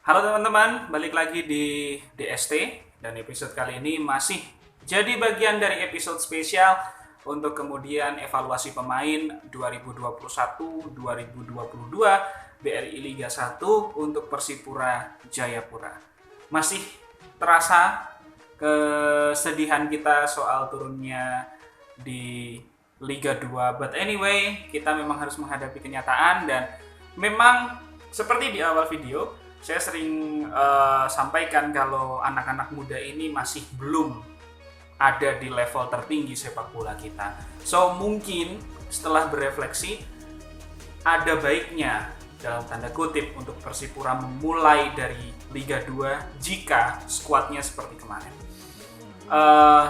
Halo teman-teman, balik lagi di DST dan episode kali ini masih jadi bagian dari episode spesial untuk kemudian evaluasi pemain 2021-2022 BRI Liga 1 untuk Persipura Jayapura. Masih terasa kesedihan kita soal turunnya di Liga 2, but anyway, kita memang harus menghadapi kenyataan dan memang seperti di awal video saya sering sampaikan kalau anak-anak muda ini masih belum ada di level tertinggi sepak bola kita. So mungkin setelah berefleksi ada baiknya dalam tanda kutip untuk Persipura memulai dari Liga 2 jika skuadnya seperti kemarin.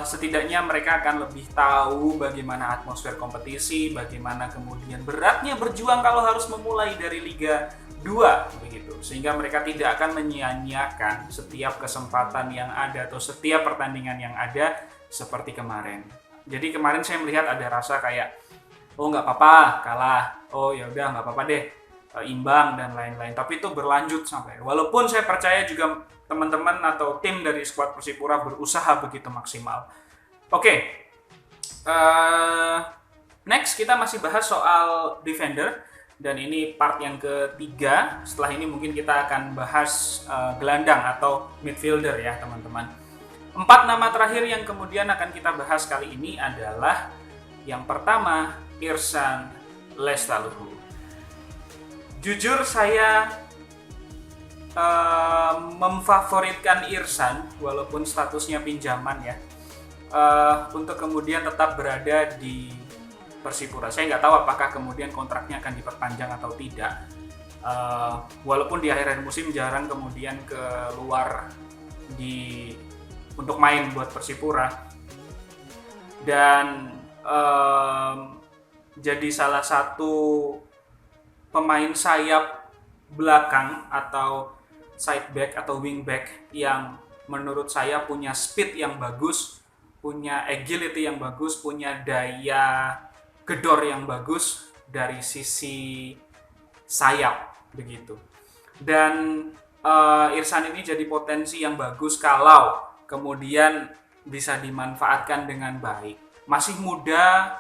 Setidaknya mereka akan lebih tahu bagaimana atmosfer kompetisi, bagaimana kemudian beratnya berjuang kalau harus memulai dari Liga 2 begitu, sehingga mereka tidak akan menyia-nyiakan setiap kesempatan yang ada atau setiap pertandingan yang ada seperti kemarin. Jadi kemarin saya melihat ada rasa kayak oh nggak apa-apa kalah, oh ya udah nggak apa-apa deh imbang dan lain-lain, tapi itu berlanjut sampai walaupun saya percaya juga teman-teman atau tim dari skuad Persipura berusaha begitu maksimal. Oke. Next kita masih bahas soal defender. Dan ini part yang ketiga. Setelah ini mungkin kita akan bahas gelandang atau midfielder ya teman-teman. 4 nama terakhir yang kemudian akan kita bahas kali ini adalah yang pertama Irsan Lestaluhu. Jujur saya memfavoritkan Irsan walaupun statusnya pinjaman ya, untuk kemudian tetap berada di Persipura. Saya nggak tahu apakah kemudian kontraknya akan diperpanjang atau tidak. Walaupun di akhir musim jarang kemudian keluar untuk main buat Persipura dan jadi salah satu pemain sayap belakang atau side back atau wing back yang menurut saya punya speed yang bagus, punya agility yang bagus, punya daya gedor yang bagus dari sisi sayap begitu. Dan Irsan ini jadi potensi yang bagus kalau kemudian bisa dimanfaatkan dengan baik. Masih muda,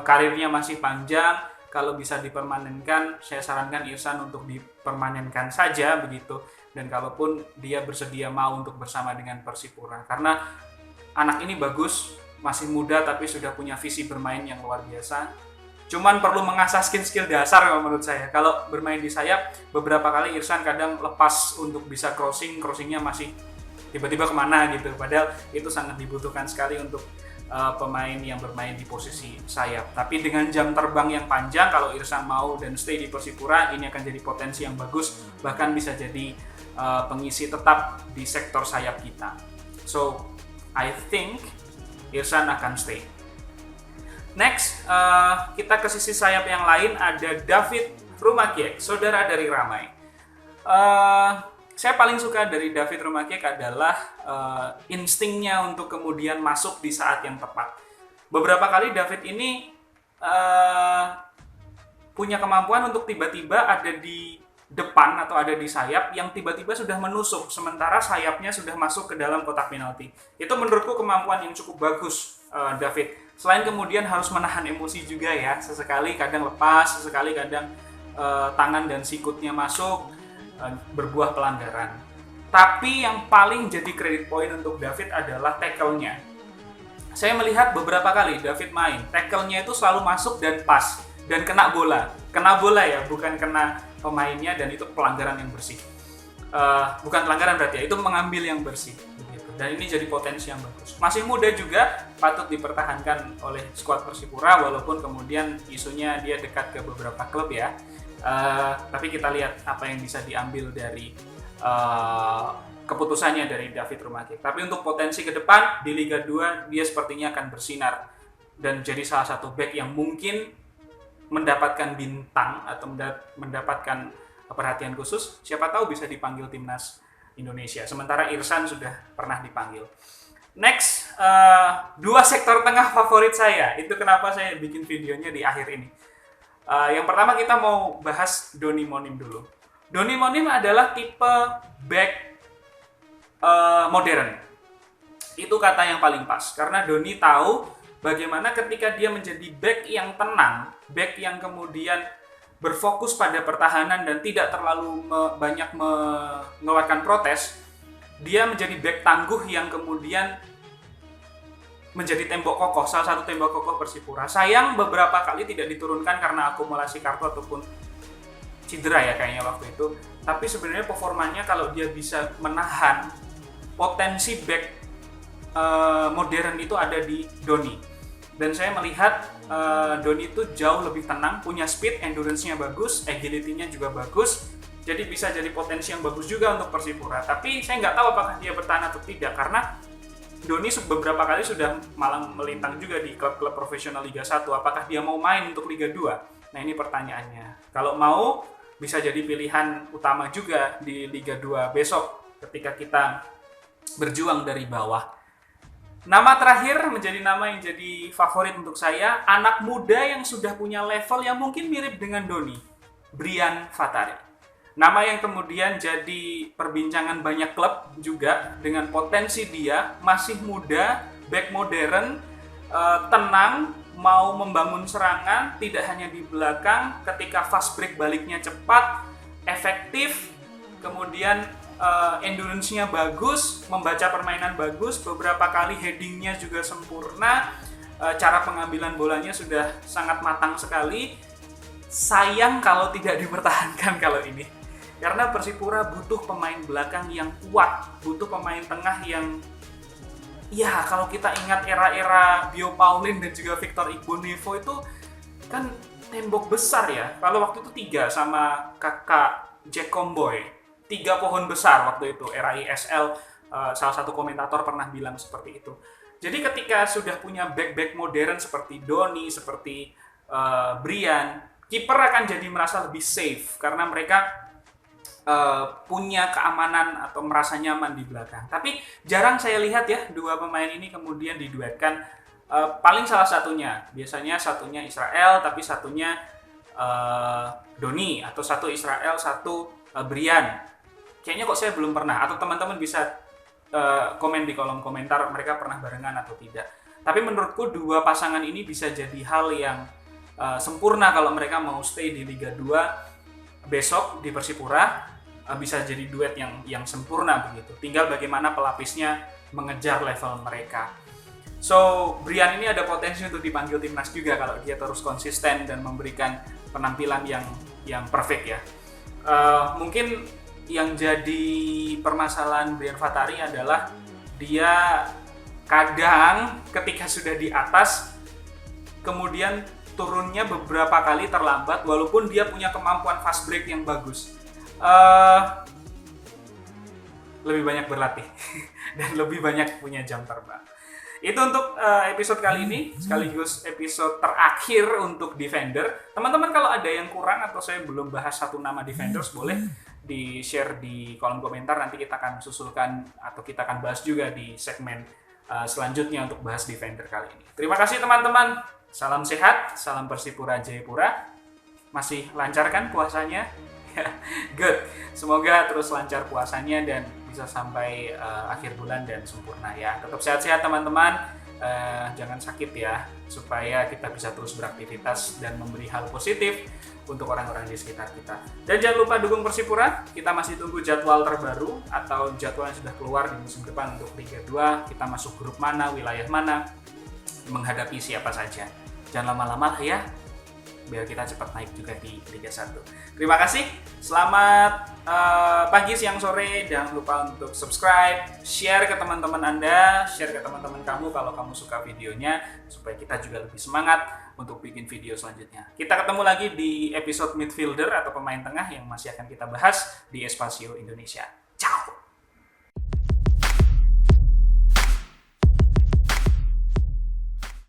karirnya masih panjang. Kalau bisa dipermanenkan, saya sarankan Irsan untuk dipermanenkan saja begitu. Dan kalaupun dia bersedia mau untuk bersama dengan Persipura, karena anak ini bagus, masih muda tapi sudah punya visi bermain yang luar biasa. Cuman perlu mengasah skill dasar menurut saya. Kalau bermain di sayap, beberapa kali Irsan kadang lepas untuk bisa crossingnya masih tiba-tiba kemana gitu. Padahal itu sangat dibutuhkan sekali untuk pemain yang bermain di posisi sayap. Tapi dengan jam terbang yang panjang, kalau Irsan mau dan stay di Persipura, ini akan jadi potensi yang bagus. Bahkan bisa jadi pengisi tetap di sektor sayap kita. So, I think Irsan akan stay. Next, kita ke sisi sayap yang lain, ada David Rumakiek, saudara dari Ramai. Saya paling suka dari David Rumakiek adalah instingnya untuk kemudian masuk di saat yang tepat. Beberapa kali David ini punya kemampuan untuk tiba-tiba ada di depan atau ada di sayap yang tiba-tiba sudah menusuk sementara sayapnya sudah masuk ke dalam kotak penalti. Itu menurutku kemampuan yang cukup bagus David. Selain kemudian harus menahan emosi juga ya, sesekali kadang lepas, sesekali kadang tangan dan sikutnya masuk, berbuah pelanggaran. Tapi yang paling jadi credit point untuk David adalah tackle-nya. Saya melihat beberapa kali David main, tackle-nya itu selalu masuk dan pas dan kena bola ya, bukan kena pemainnya, dan itu pelanggaran yang bersih. Bukan pelanggaran berarti ya, itu mengambil yang bersih begitu. Dan ini jadi potensi yang bagus. Masih muda juga, patut dipertahankan oleh skuad Persipura walaupun kemudian isunya dia dekat ke beberapa klub ya. Tapi kita lihat apa yang bisa diambil dari keputusannya dari David Rumakiek. Tapi untuk potensi ke depan di Liga 2 dia sepertinya akan bersinar dan jadi salah satu back yang mungkin mendapatkan bintang atau mendapatkan perhatian khusus. Siapa tahu bisa dipanggil timnas Indonesia. Sementara Irsan sudah pernah dipanggil. Next, 2 sektor tengah favorit saya. Itu kenapa saya bikin videonya di akhir ini. Yang pertama kita mau bahas Doni Monim dulu. Doni Monim adalah tipe back modern. Itu kata yang paling pas, karena Doni tahu bagaimana ketika dia menjadi back yang tenang, back yang kemudian berfokus pada pertahanan dan tidak terlalu banyak mengeluarkan protes, dia menjadi back tangguh yang kemudian menjadi tembok kokoh, salah satu tembok kokoh Persipura. Sayang beberapa kali tidak diturunkan karena akumulasi kartu ataupun cedera ya kayaknya waktu itu. Tapi sebenarnya performanya kalau dia bisa menahan potensi back modern itu ada di Doni. Dan saya melihat Doni itu jauh lebih tenang, punya speed, endurance-nya bagus, agility-nya juga bagus. Jadi bisa jadi potensi yang bagus juga untuk Persipura. Tapi saya nggak tahu apakah dia bertahan atau tidak, karena Doni beberapa kali sudah malang melintang juga di klub-klub profesional Liga 1. Apakah dia mau main untuk Liga 2? Nah ini pertanyaannya. Kalau mau, bisa jadi pilihan utama juga di Liga 2 besok ketika kita berjuang dari bawah. Nama terakhir menjadi nama yang jadi favorit untuk saya, anak muda yang sudah punya level yang mungkin mirip dengan Doni, Brian Fatari. Nama yang kemudian jadi perbincangan banyak klub juga dengan potensi dia, masih muda, back modern, tenang, mau membangun serangan, tidak hanya di belakang, ketika fast break baliknya cepat, efektif, kemudian endurance-nya bagus, membaca permainan bagus, beberapa kali heading-nya juga sempurna, cara pengambilan bolanya sudah sangat matang sekali. Sayang kalau tidak dipertahankan kalau ini. Karena Persipura butuh pemain belakang yang kuat, butuh pemain tengah yang, ya kalau kita ingat era-era Bio Pauline dan juga Victor Igbonevo itu kan tembok besar ya. Kalau waktu itu 3 sama kakak Jack Comboy, 3 pohon besar waktu itu, era ISL, salah satu komentator pernah bilang seperti itu. Jadi ketika sudah punya back-back modern seperti Doni, seperti Brian, kiper akan jadi merasa lebih safe karena mereka punya keamanan atau merasa nyaman di belakang. Tapi jarang saya lihat ya dua pemain ini kemudian diduetkan. Paling salah satunya, biasanya satunya Israel tapi satunya Doni, atau satu Israel satu Brian. Kayaknya kok saya belum pernah, atau teman-teman bisa komen di kolom komentar mereka pernah barengan atau tidak. Tapi menurutku dua pasangan ini bisa jadi hal yang sempurna kalau mereka mau stay di Liga 2 besok di Persipura. Bisa jadi duet yang sempurna begitu. Tinggal bagaimana pelapisnya mengejar level mereka. So, Brian ini ada potensi untuk dipanggil timnas juga kalau dia terus konsisten dan memberikan penampilan yang perfect ya. Mungkin yang jadi permasalahan Brian Fatari adalah dia kadang ketika sudah di atas kemudian turunnya beberapa kali terlambat walaupun dia punya kemampuan fast break yang bagus. Lebih banyak berlatih dan lebih banyak punya jam terbang. Itu untuk episode kali ini, sekaligus episode terakhir untuk Defender. Teman-teman kalau ada yang kurang atau saya belum bahas satu nama Defenders, boleh di-share di kolom komentar. Nanti kita akan susulkan atau kita akan bahas juga di segmen selanjutnya untuk bahas Defender kali ini. Terima kasih teman-teman. Salam sehat, salam Persipura Jayapura. Masih lancar kan puasanya? Good. Semoga terus lancar puasanya dan bisa sampai akhir bulan dan sempurna ya. Tetap sehat-sehat teman-teman. Jangan sakit ya, supaya kita bisa terus beraktivitas dan memberi hal positif untuk orang-orang di sekitar kita. Dan jangan lupa dukung Persipura. Kita masih tunggu jadwal terbaru atau jadwal yang sudah keluar di musim depan untuk Liga 2. Kita masuk grup mana, wilayah mana, menghadapi siapa saja. Jangan lama-lama lah ya, biar kita cepat naik juga di Liga 1. Terima kasih. Selamat pagi, siang, sore. Jangan lupa untuk subscribe, share ke teman-teman Anda, share ke teman-teman kamu kalau kamu suka videonya, supaya kita juga lebih semangat untuk bikin video selanjutnya. Kita ketemu lagi di episode midfielder atau pemain tengah yang masih akan kita bahas di Espasio Indonesia.